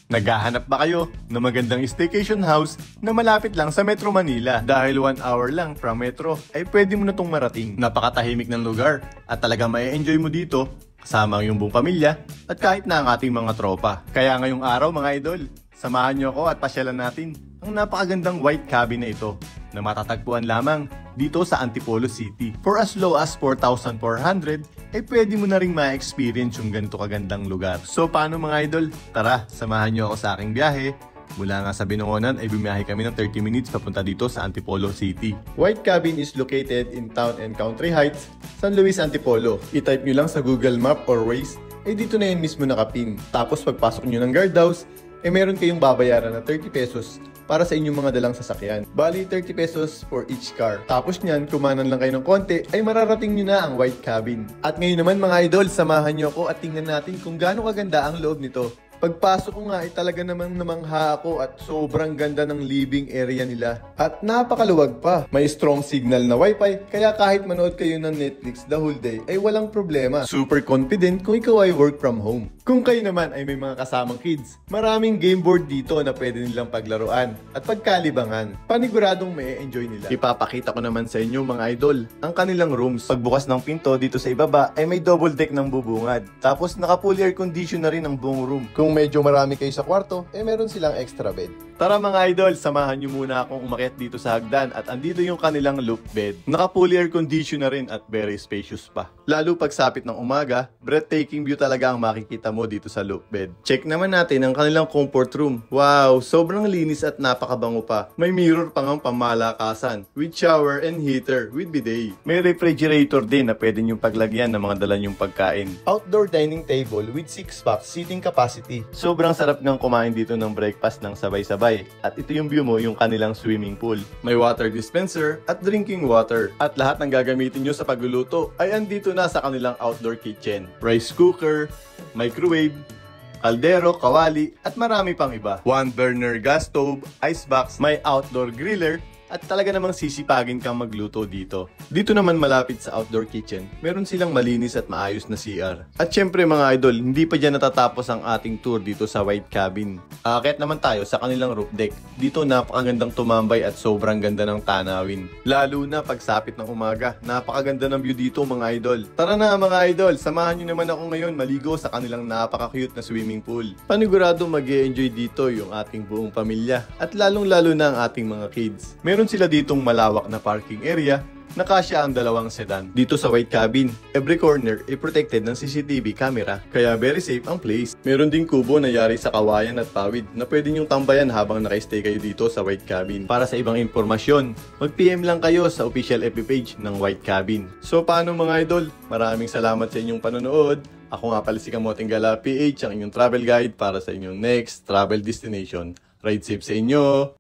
Naghahanap ba kayo ng magandang staycation house na malapit lang sa Metro Manila? Dahil 1 hour lang from Metro ay pwede mo na itong marating. Napakatahimik ng lugar at talagang ma-enjoy mo dito kasama ang iyong buong pamilya at kahit na ang ating mga tropa. Kaya ngayong araw mga idol, samahan niyo ako at pasyalan natin ang napakagandang white cabin na ito na matatagpuan lamang dito sa Antipolo City. For as low as 4,400 ay pwede mo na ring ma-experience yung ganito kagandang lugar. So paano mga idol? Tara, samahan niyo ako sa aking biyahe. Mula nga sa Binangonan ay bumiyahe kami ng 30 minutes papunta dito sa Antipolo City. White Cabin is located in Town and Country Heights, San Luis, Antipolo. I-type nyo lang sa Google Map or Waze, ay dito na yun mismo nakapin. Tapos pagpasok nyo ng guardhouse, ay meron kayong babayaran na 30 pesos para sa inyong mga dalang sasakyan. Bali, 30 pesos for each car. Tapos niyan, kumanan lang kayo ng konti, ay mararating nyo na ang White Cabin. At ngayon naman mga idol, samahan nyo ako at tingnan natin kung gaano kaganda ang loob nito. Pagpasok ko nga ay talaga namang namangha ako at sobrang ganda ng living area nila. At napakaluwag pa. May strong signal na wifi, kaya kahit manood kayo ng Netflix the whole day ay walang problema. Super confident kung ikaw ay work from home. Kung kayo naman ay may mga kasamang kids, maraming game board dito na pwede nilang paglaruan at pagkalibangan. Paniguradong may enjoy nila. Ipapakita ko naman sa inyo mga idol ang kanilang rooms. Pagbukas ng pinto dito sa ibaba ay may double deck ng bubungad. Tapos naka-fully air condition na rin ang buong room. Kung medyo marami kayo sa kwarto, eh meron silang extra bed. Tara mga idol, samahan nyo muna akong umakyat dito sa hagdan at andito yung kanilang loop bed. Naka-fully air condition na rin at very spacious pa. Lalo pagsapit ng umaga, breathtaking view talaga ang makikita mo dito sa loop bed. Check naman natin ang kanilang comfort room. Wow, sobrang linis at napakabango pa. May mirror pang ang pamalakasan with shower and heater with bidet. May refrigerator din na pwede nyong paglagyan ng mga dala nyong pagkain. Outdoor dining table with 6 box seating capacity. Sobrang sarap ng kumain dito ng breakfast ng sabay-sabay. At ito yung view mo, yung kanilang swimming pool. May water dispenser at drinking water. At lahat ng gagamitin nyo sa pagluluto ay andito na sa kanilang outdoor kitchen. Rice cooker, microwave, kaldero, kawali, at marami pang iba. 1 burner gas stove, ice box, may outdoor griller, at talaga namang sisipagin kang magluto dito. Dito naman malapit sa outdoor kitchen, meron silang malinis at maayos na CR. At syempre mga idol, hindi pa dyan natatapos ang ating tour dito sa White Cabin. Aakyat naman tayo sa kanilang roof deck. Dito napakagandang tumambay at sobrang ganda ng tanawin. Lalo na pagsapit ng umaga, napakaganda ng view dito mga idol. Tara na mga idol, samahan nyo naman ako ngayon maligo sa kanilang napaka-cute na swimming pool. Panigurado mag-e-enjoy dito yung ating buong pamilya at lalong-lalo na ang ating mga kids. Meron sila ditong malawak na parking area na kasya ang 2 sedan. Dito sa White Cabin, every corner ay protected ng CCTV camera, kaya very safe ang place. Meron ding kubo na yari sa kawayan at pawid na pwede nyong tambayan habang naka-stay kayo dito sa White Cabin. Para sa ibang impormasyon, mag-PM lang kayo sa official FB page ng White Cabin. So paano mga idol? Maraming salamat sa inyong panonood. Ako nga pala si Kamoting Gala PH, ang inyong travel guide para sa inyong next travel destination. Ride safe sa inyo!